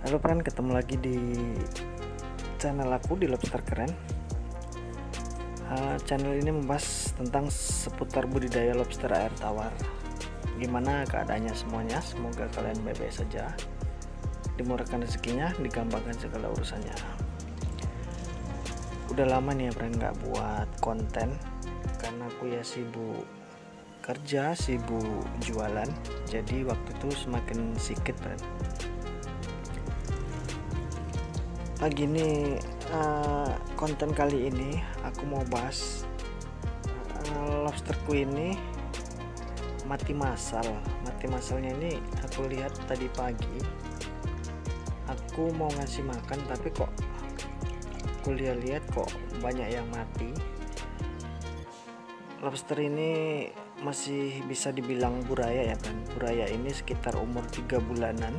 Halo friend, ketemu lagi di channel aku di Lobster Keren. Channel ini membahas tentang seputar budidaya lobster air tawar. Gimana keadaannya semuanya? Semoga kalian baik-baik saja, dimurahkan rezekinya, digampangkan segala urusannya. Udah lama nih ya friend nggak buat konten karena aku ya sibuk kerja, sibuk jualan, jadi waktu itu semakin sedikit friend. Pagi ini konten kali ini aku mau bahas lobsterku ini mati masalnya ini. Aku lihat tadi pagi aku mau ngasih makan, tapi kok aku lihat kok banyak yang mati. Lobster ini masih bisa dibilang buraya ya kan. Buraya ini sekitar umur 3 bulanan,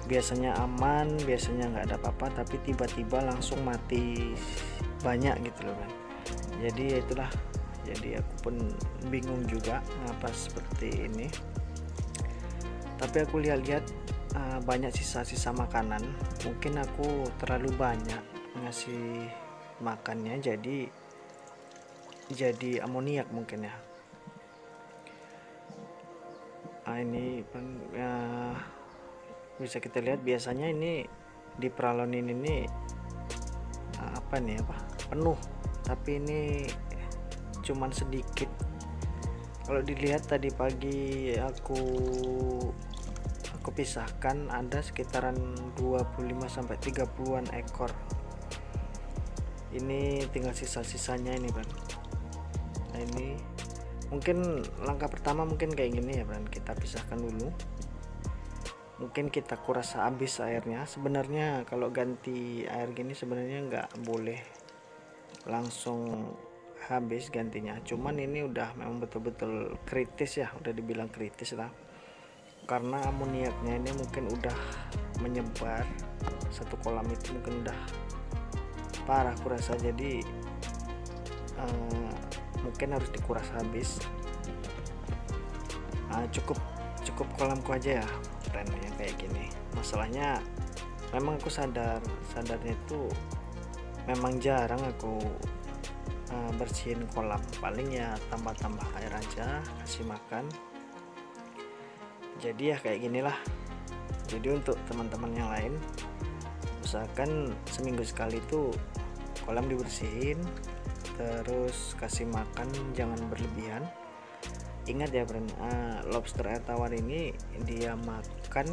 biasanya aman, biasanya nggak ada apa-apa, tapi tiba-tiba langsung mati banyak gitu loh kan. Jadi ya itulah, jadi aku pun bingung juga ngapa seperti ini. Tapi aku lihat-lihat banyak sisa-sisa makanan, mungkin aku terlalu banyak ngasih makannya, jadi amoniak mungkin ya. Ini bisa kita lihat biasanya ini di peralonin ini penuh, tapi ini cuman sedikit. Kalau dilihat tadi pagi aku pisahkan ada sekitaran 25-30an ekor. Ini tinggal sisa-sisanya ini kan. Nah, ini mungkin langkah pertama mungkin kayak gini ya kan, kita pisahkan dulu. Mungkin kita kuras habis airnya. Sebenarnya kalau ganti air gini sebenarnya nggak boleh langsung habis gantinya, cuman ini udah memang betul-betul kritis ya, udah dibilang kritis lah, karena amoniaknya ini mungkin udah menyebar satu kolam itu, mungkin udah parah kurasa. Jadi mungkin harus dikuras habis. Cukup kolamku aja ya trennya kayak gini. Masalahnya memang aku sadarnya itu memang jarang aku bersihin kolam, paling ya tambah air aja, kasih makan. Jadi ya kayak ginilah. Jadi untuk teman-teman yang lain, usahakan seminggu sekali itu kolam dibersihin, terus kasih makan jangan berlebihan. Ingat ya friend, lobster air tawar ini dia makan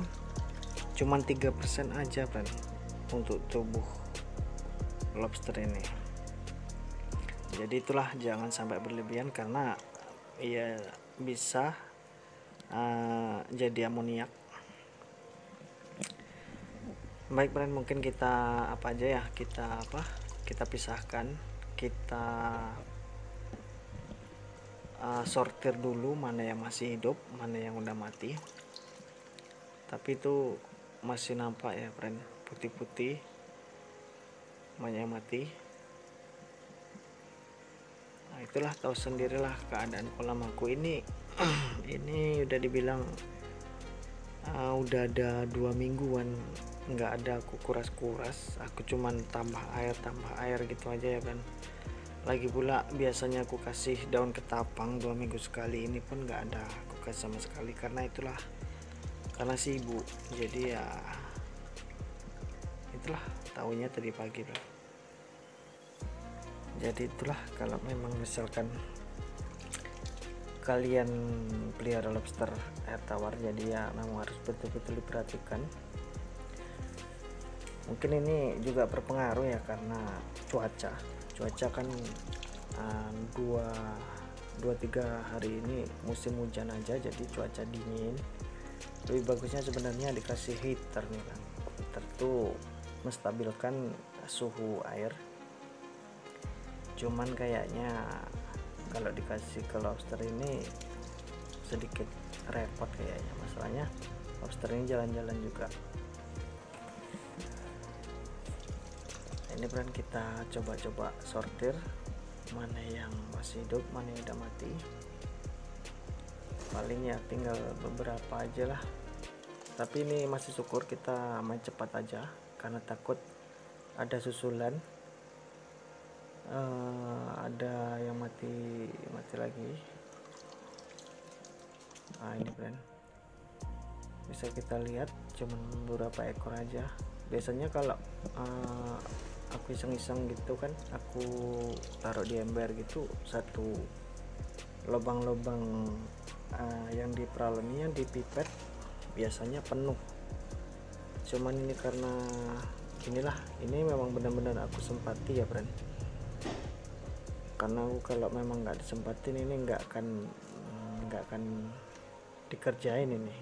cuman 3% aja friend untuk tubuh lobster ini. Jadi itulah, jangan sampai berlebihan karena ya bisa jadi amoniak. Baik friend, mungkin kita kita pisahkan, kita sortir dulu mana yang masih hidup, mana yang udah mati. Tapi itu masih nampak ya friend, putih-putih, banyak yang mati. Nah, itulah, tahu sendirilah keadaan kolam aku ini. Ini udah dibilang udah ada 2 mingguan nggak ada aku kuras-kuras. Aku cuman tambah air gitu aja ya kan. Lagi pula biasanya aku kasih daun ketapang 2 minggu sekali, ini pun nggak ada aku kasih sama sekali, karena karena sibuk. Jadi ya itulah, tahunya tadi pagi bro. Jadi itulah, kalau memang misalkan kalian pelihara lobster air tawar, jadi ya memang harus betul-betul diperhatikan. Mungkin ini juga berpengaruh ya, karena cuaca kan 2-3 hari ini musim hujan aja, jadi cuaca dingin. Lebih bagusnya sebenarnya dikasih heater nih kan. Heater tuh menstabilkan suhu air, cuman kayaknya kalau dikasih ke lobster ini sedikit repot kayaknya. Masalahnya lobster ini jalan-jalan juga. Ini brand kita coba-coba sortir mana yang masih hidup, mana yang udah mati. Paling ya tinggal beberapa aja lah, tapi ini masih syukur kita main cepat aja karena takut ada susulan. Ada yang mati lagi. Nah ini brand, bisa kita lihat cuman beberapa ekor aja. Biasanya kalau aku iseng-iseng gitu kan, aku taruh di ember gitu, satu lubang-lubang yang di peralonnya di pipet biasanya penuh. Cuman ini karena inilah, ini memang benar-benar aku sempati ya friend, karena aku kalau memang nggak disempatin ini nggak akan dikerjain ini.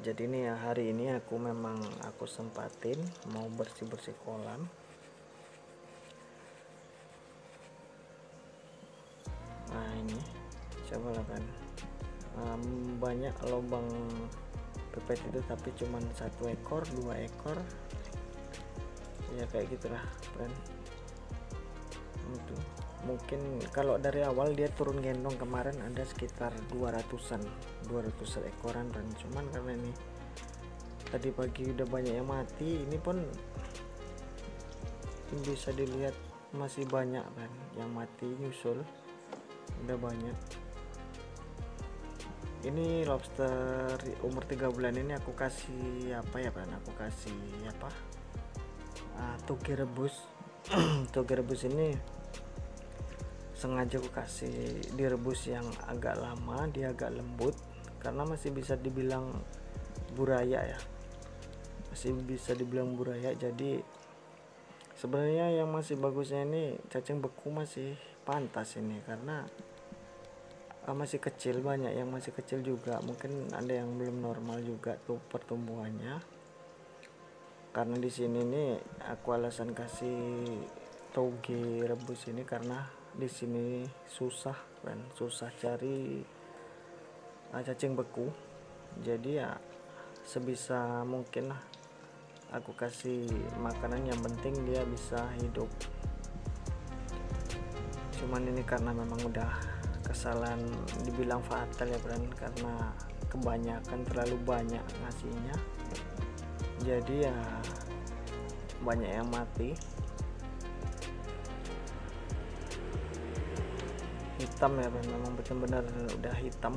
Jadi ini ya, hari ini aku memang sempatin mau bersih-bersih kolam. Nah ini coba lah kan, banyak lubang pipet itu tapi cuman 1 ekor 2 ekor ya, kayak gitulah friend. Itu mungkin kalau dari awal dia turun gendong kemarin ada sekitar 200 ekoran, dan cuman karena ini tadi pagi udah banyak yang mati, ini pun bisa dilihat masih banyak kan yang mati nyusul, udah banyak. Ini lobster umur 3 bulan ini aku kasih apa ya kan, aku kasih apa, toge rebus. Toge rebus ini sengaja aku kasih direbus yang agak lama, dia agak lembut karena masih bisa dibilang buraya ya, masih bisa dibilang buraya. Jadi sebenarnya yang masih bagusnya ini cacing beku masih pantas ini, karena masih kecil, banyak yang masih kecil juga, mungkin ada yang belum normal juga tuh pertumbuhannya. Karena di sini nih aku alasan kasih toge rebus ini karena di sini susah kan, susah cari cacing beku. Jadi ya sebisa mungkin lah aku kasih makanan yang penting dia bisa hidup. Cuman ini karena memang udah kesalahan dibilang fatal ya Bran, karena kebanyakan, terlalu banyak ngasihnya, jadi ya banyak yang mati. Hitam ya Bran, memang benar-benar udah hitam,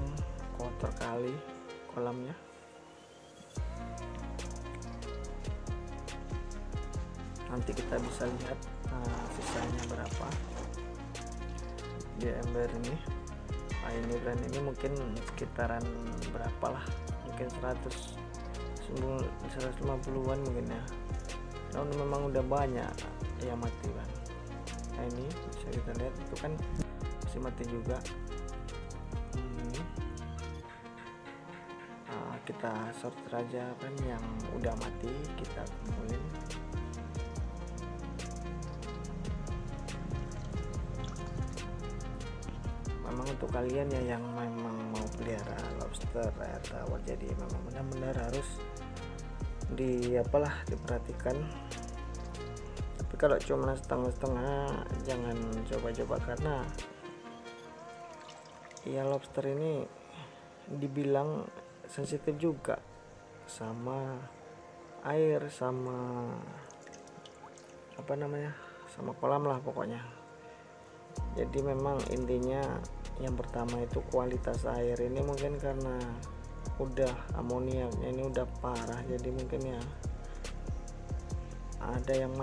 kotor kali kolamnya. Nanti kita bisa lihat sisanya berapa di ember ini. Nah ini Bran, ini mungkin sekitaran berapa lah, mungkin 150-an mungkin ya. Nah memang udah banyak yang mati Bran. Nah ini bisa kita lihat itu kan masih mati juga. Kita sortir aja kan yang udah mati, kita kumpulin. Memang untuk kalian ya yang memang mau pelihara lobster air tawar, jadi memang benar-benar harus diperhatikan. Tapi kalau cuma setengah-setengah jangan coba-coba, karena ya lobster ini dibilang sensitif juga sama air, sama sama kolam lah pokoknya. Jadi memang intinya yang pertama itu kualitas air ini, mungkin karena udah amoniaknya ini udah parah, jadi mungkin ya ada yang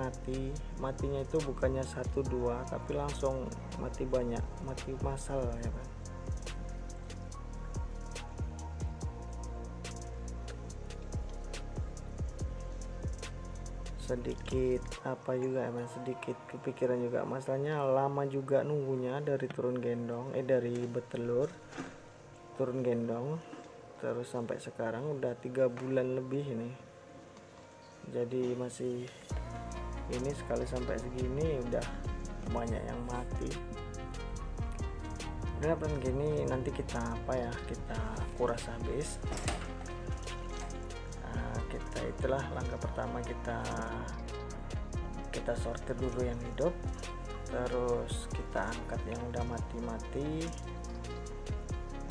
matinya itu bukannya 1-2 tapi langsung mati banyak, mati massal ya kan. sedikit apa juga emang sedikit kepikiran juga, masalahnya lama juga nunggunya dari turun gendong dari betelur turun gendong terus sampai sekarang udah 3 bulan lebih ini, jadi masih ini sekali sampai segini udah banyak yang mati. Udah gini nanti kita apa ya, kita kuras habis. Kita itulah langkah pertama, kita sortir dulu yang hidup, terus kita angkat yang udah mati-mati.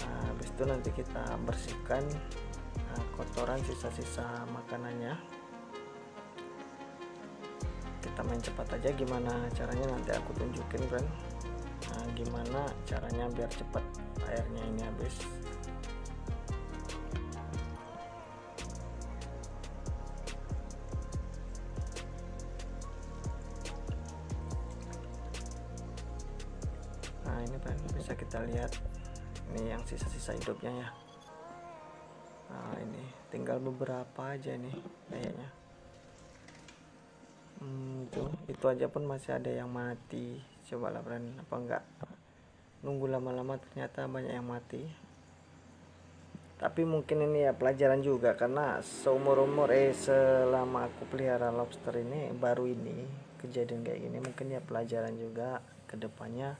Habis itu nanti kita bersihkan kotoran sisa-sisa makanannya. Kita main cepat aja, gimana caranya nanti aku tunjukin friend. Gimana caranya biar cepat airnya ini habis. Nah ini friend, bisa kita lihat ini yang sisa-sisa hidupnya ya. Nah ini tinggal beberapa aja nih kayaknya. Itu aja pun masih ada yang mati. Cobalah friend, apa enggak nunggu lama-lama ternyata banyak yang mati. Tapi mungkin ini ya pelajaran juga, karena seumur-umur selama aku pelihara lobster ini baru ini kejadian kayak gini. Mungkin ya pelajaran juga ke depannya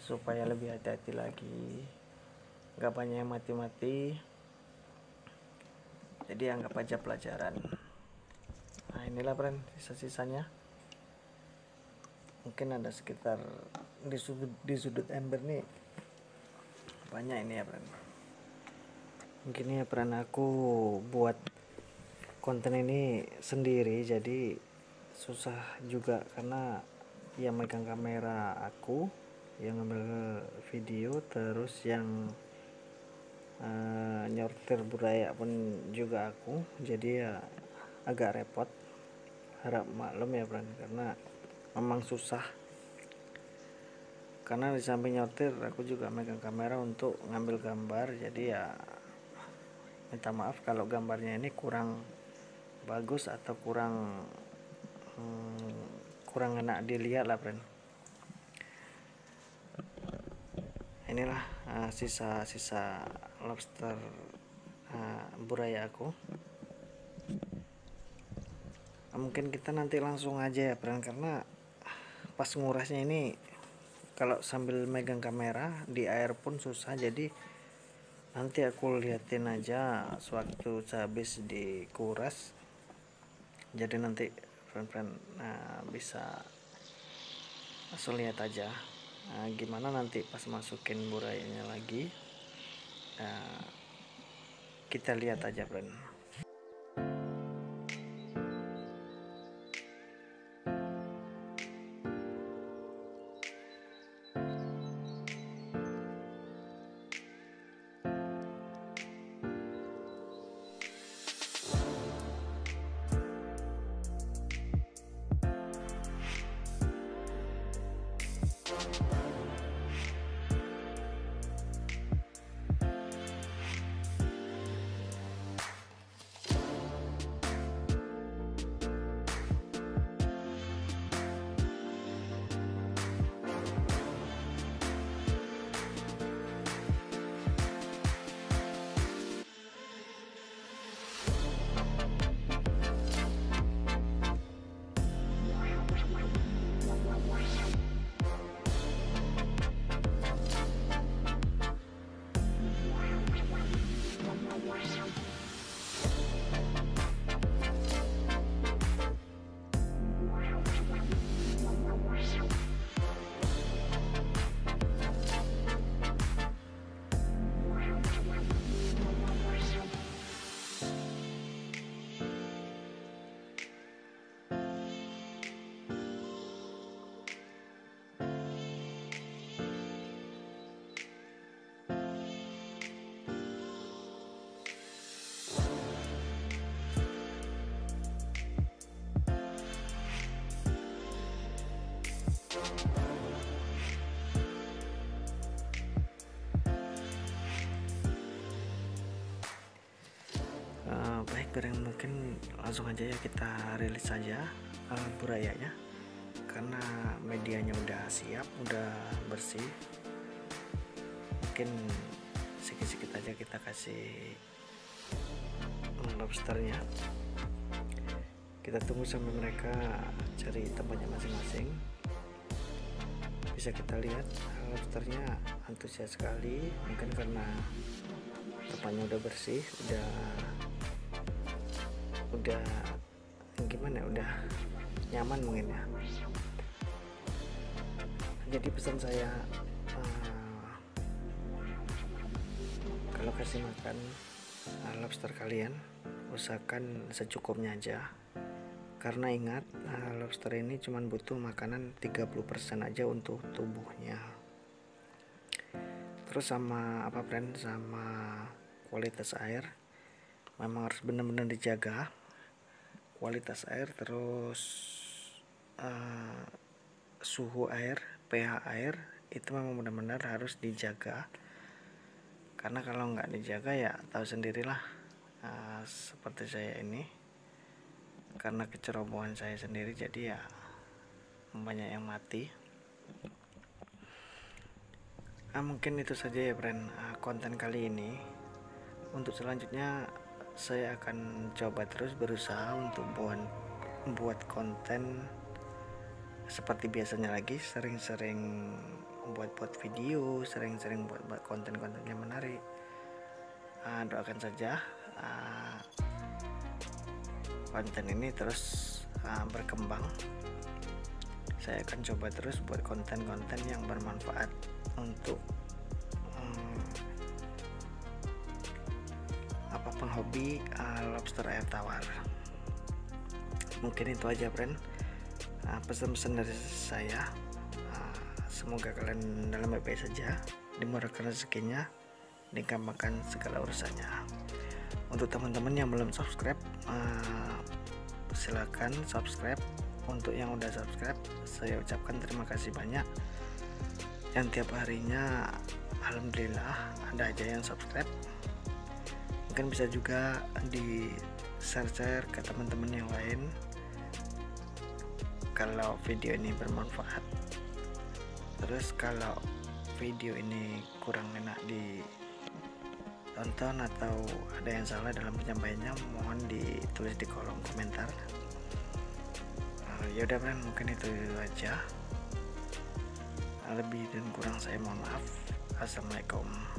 supaya lebih hati-hati lagi, nggak banyak yang mati-mati. Jadi anggap aja pelajaran. Nah inilah friend sisa-sisanya, mungkin ada sekitar di sudut ember nih banyak ini ya friend. Mungkin ya friend, aku buat konten ini sendiri jadi susah juga, karena yang megang kamera aku, yang ngambil video, terus yang nyortir budaya pun juga aku, jadi ya agak repot. Harap maklum ya friend, karena memang susah, karena di samping nyortir aku juga megang kamera untuk ngambil gambar, jadi ya minta maaf kalau gambarnya ini kurang bagus atau kurang enak dilihat lah friend. Inilah sisa-sisa lobster buraya aku. Mungkin kita nanti langsung aja ya friend, karena pas ngurasnya ini kalau sambil megang kamera di air pun susah, jadi nanti aku liatin aja sewaktu habis dikuras. Jadi nanti friend bisa langsung lihat aja gimana nanti pas masukin burayanya lagi. Kita lihat aja friend. Brand mungkin langsung aja ya kita rilis saja burayanya, karena medianya udah siap, udah bersih. Mungkin sedikit-sedikit aja kita kasih lobsternya. Kita tunggu sampai mereka cari tempatnya masing-masing. Bisa kita lihat lobsternya antusias sekali, mungkin karena tempatnya udah bersih, udah gimana, udah nyaman mungkin ya. Jadi pesan saya, kalau kasih makan lobster kalian usahakan secukupnya aja, karena ingat lobster ini cuma butuh makanan 30% aja untuk tubuhnya. Terus sama apa friend, sama kualitas air memang harus benar-benar dijaga. Kualitas air, terus suhu air, pH air itu memang benar-benar harus dijaga, karena kalau nggak dijaga ya tahu sendirilah, seperti saya ini, karena kecerobohan saya sendiri jadi ya banyak yang mati. Mungkin itu saja ya friend, konten kali ini. Untuk selanjutnya saya akan coba terus berusaha untuk buat konten seperti biasanya lagi, sering-sering buat video, sering-sering buat konten-konten yang menarik. Doakan saja konten ini terus berkembang. Saya akan coba terus buat konten-konten yang bermanfaat untuk penghobi lobster air tawar. Mungkin itu aja friend, pesan-pesan dari saya. Semoga kalian dalam baik-baik saja, dimurahkan rezekinya, dikembangkan segala urusannya. Untuk teman-teman yang belum subscribe, silakan subscribe. Untuk yang udah subscribe, saya ucapkan terima kasih banyak. Yang tiap harinya alhamdulillah ada aja yang subscribe. Mungkin bisa juga di share ke teman-teman yang lain kalau video ini bermanfaat. Terus kalau video ini kurang enak ditonton atau ada yang salah dalam penyampaiannya, mohon ditulis di kolom komentar. Yaudah friend, mungkin itu aja. Lebih dan kurang saya mohon maaf. Assalamualaikum.